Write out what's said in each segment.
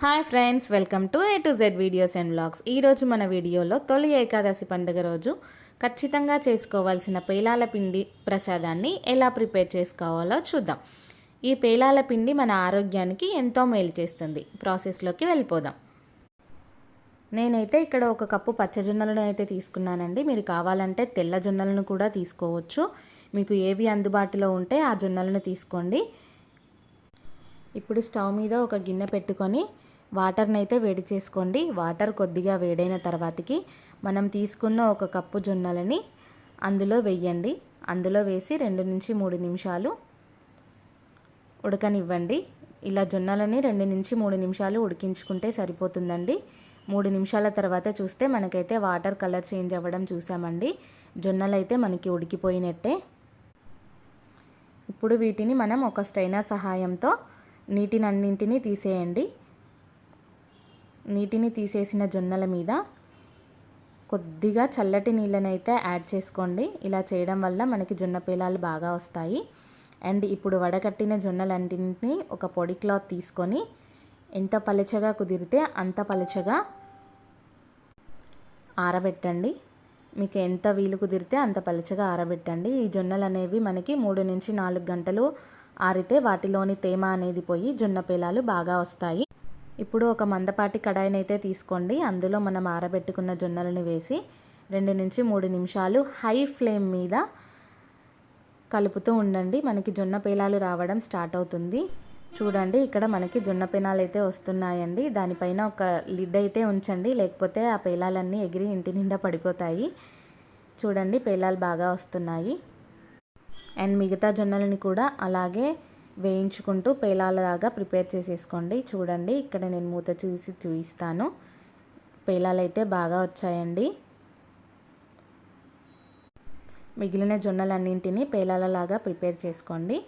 Hi friends, welcome to A to Z videos and vlogs. ఈరోజు మన వీడియోలో తొలి ఏకాదశి పండుగ రోజు ఖచ్చితంగా చేసుకోవాల్సిన పేలాల పిండి ప్రసాదాన్ని ఎలా ప్రిపేర్ చేసుకోవాలో చూద్దాం. ఈ పేలాల పిండి మన ఆరోగ్యానికి ఎంతో మేలు చేస్తుంది. ప్రాసెస్లోకి వెళ్ళిపోదాం. నేనైతే ఇక్కడ 1 కప్పు పచ్చజొన్నలను అయితే తీసుకున్నానండి. మీరు కావాలంటే తెల్ల జొన్నలను కూడా తీసుకోవచ్చు. మీకు ఏవి అందుబాటులో ఉంటే ఆ జొన్నలను తీసుకోండి. ఇప్పుడు స్టవ్ మీద ఒక గిన్నె పెట్టుకొని వాటర్ని అయితే వేడి చేసుకోండి. వాటర్ కొద్దిగా వేడైన తర్వాతకి మనం తీసుకున్న 1 కప్పు జొన్నలని అందులో వేయండి. అందులో వేసి 2 నుంచి 3 నిమిషాలు ఉడకనివ్వండి. ఇలా జొన్నలని 2 నుంచి 3 నిమిషాలు ఉడికించుకుంటే సరిపోతుందండి. 3 నిమిషాల తర్వాత చూస్తే మనకైతే వాటర్ కలర్ చేంజ్ అవ్వడం చూసామండి. జొన్నలు అయితే మనకి ఉడికిపోయినట్టే. ఇప్పుడు వీటిని మనం ఒక స్ట్రైనర్ సహాయంతో నీటినన్నింటినీ తీసేయండి. నీటిని తీసేసిన జొన్నల మీద కొద్దిగా చల్లటి నీళ్ళనైతే యాడ్ చేసుకోండి. ఇలా చేయడం వల్ల మనకి జొన్న పేలాలు బాగా వస్తాయి. అండ్ ఇప్పుడు వడకట్టిన జొన్నలన్నింటినీ ఒక పొడి క్లాత్ తీసుకొని ఎంత పలుచగా కుదిరితే అంత పలుచగా ఆరబెట్టండి. మీకు ఎంత వీలు కుదిరితే అంత పలుచగా ఆరబెట్టండి. ఈ జొన్నలు అనేవి మనకి 3 నుంచి 4 గంటలు ఆరితే వాటిలోని తేమ అనేది పోయి జొన్న పేలాలు బాగా వస్తాయి. ఇప్పుడు ఒక మందపాటి కడాయిని అయితే తీసుకోండి. అందులో మనం ఆరబెట్టుకున్న జొన్నలను వేసి 2 నుంచి 3 నిమిషాలు హై ఫ్లేమ్ మీద కలుపుతూ ఉండండి. మనకి జొన్న పేలాలు రావడం స్టార్ట్ అవుతుంది. చూడండి, ఇక్కడ మనకి జొన్న పేలాలు అయితే వస్తున్నాయండి. దానిపైన ఒక లిడ్ అయితే ఉంచండి, లేకపోతే ఆ పేలాలన్నీ ఎగిరి ఇంటి నిండా పడిపోతాయి. చూడండి, పేలాలు బాగా వస్తున్నాయి. అండ్ మిగతా జొన్నలని కూడా అలాగే వేయించుకుంటూ పేలాలలాగా ప్రిపేర్ చేసేసుకోండి. చూడండి, ఇక్కడ నేను మూత తీసి చూపిస్తాను. పేలాలు అయితే బాగా వచ్చాయండి. మిగిలిన జొన్నలన్నింటినీ పేలాలలాగా ప్రిపేర్ చేసుకోండి.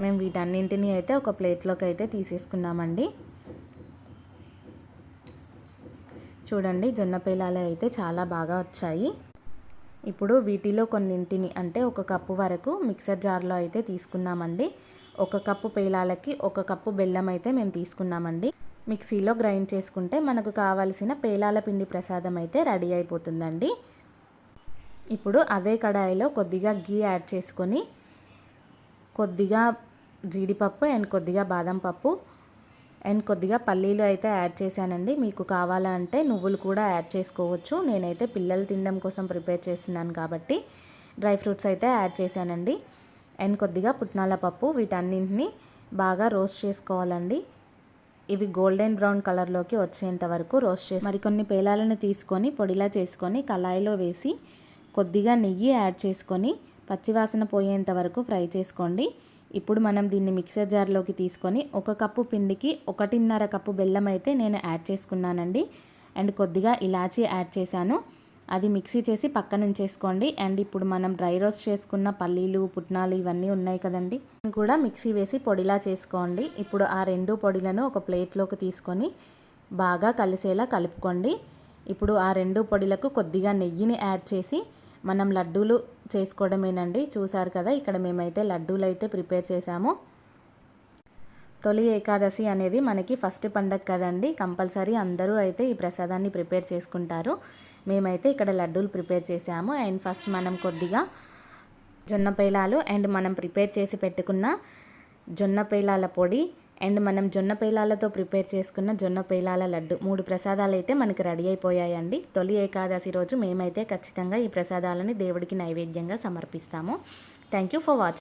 మేము వీటన్నింటినీ అయితే ఒక ప్లేట్లోకి అయితే తీసేసుకున్నామండి. చూడండి, జొన్న పేలాలు అయితే చాలా బాగా వచ్చాయి. ఇప్పుడు వీటిలో కొన్నింటిని అంటే 1 కప్పు వరకు మిక్సర్ జార్లో అయితే తీసుకున్నామండి. 1 కప్పు పేలాలకి 1 కప్పు బెల్లం అయితే మేము తీసుకున్నామండి. మిక్సీలో గ్రైండ్ చేసుకుంటే మనకు కావాల్సిన పేలాల పిండి ప్రసాదం అయితే రెడీ అయిపోతుందండి. ఇప్పుడు అదే కడాయిలో కొద్దిగా గీ యాడ్ చేసుకొని కొద్దిగా జీడిపప్పు అండ్ కొద్దిగా బాదం పప్పు అండ్ కొద్దిగా పల్లీలు అయితే యాడ్ చేశానండి. మీకు కావాలంటే నువ్వులు కూడా యాడ్ చేసుకోవచ్చు. నేనైతే పిల్లలు తినడం కోసం ప్రిపేర్ చేస్తున్నాను కాబట్టి డ్రై ఫ్రూట్స్ అయితే యాడ్ చేశానండి. అండ్ కొద్దిగా పుట్నాల పప్పు. వీటన్నింటినీ బాగా రోస్ట్ చేసుకోవాలండి. ఇవి గోల్డెన్ బ్రౌన్ కలర్లోకి వచ్చేంత వరకు రోస్ట్ చేసి మరికొన్ని పేలాలను తీసుకొని పొడిలా చేసుకొని కళాయిలో వేసి కొద్దిగా నెయ్యి యాడ్ చేసుకొని పచ్చివాసన పోయేంత వరకు ఫ్రై చేసుకోండి. ఇప్పుడు మనం దీన్ని మిక్సర్ జార్లోకి తీసుకొని 1 కప్పు పిండికి 1.5 కప్పు బెల్లం అయితే నేను యాడ్ చేసుకున్నానండి. అండ్ కొద్దిగా ఇలాచీ యాడ్ చేశాను. అది మిక్సీ చేసి పక్కన ఉంచేసుకోండి. అండ్ ఇప్పుడు మనం డ్రై రోస్ట్ చేసుకున్న పల్లీలు పుట్నాలు ఇవన్నీ ఉన్నాయి కదండి, కూడా మిక్సీ వేసి పొడిలా చేసుకోండి. ఇప్పుడు ఆ 2 పొడిలను ఒక ప్లేట్లోకి తీసుకొని బాగా కలిసేలా కలుపుకోండి. ఇప్పుడు ఆ 2 పొడిలకు కొద్దిగా నెయ్యిని యాడ్ చేసి మనం లడ్డూలు చేసుకోవడమేనండి. చూసారు కదా, ఇక్కడ మేమైతే లడ్డూలు అయితే ప్రిపేర్ చేసాము. తొలి ఏకాదశి అనేది మనకి ఫస్ట్ పండగ కదండి. కంపల్సరీ అందరూ అయితే ఈ ప్రసాదాన్ని ప్రిపేర్ చేసుకుంటారు. మేమైతే ఇక్కడ లడ్డూలు ప్రిపేర్ చేసాము. అండ్ ఫస్ట్ మనం కొద్దిగా జొన్న పేలాలు అండ్ మనం ప్రిపేర్ చేసి పెట్టుకున్న జొన్న పేలాల పొడి అండ్ మనం జొన్న పేలాలతో ప్రిపేర్ చేసుకున్న జొన్న పేలాల లడ్డు 3 ప్రసాదాలు అయితే మనకి రెడీ అయిపోయాయండి. తొలి ఏకాదశి రోజు మేమైతే ఖచ్చితంగా ఈ ప్రసాదాలని దేవుడికి నైవేద్యంగా సమర్పిస్తాము. Thank you for watching.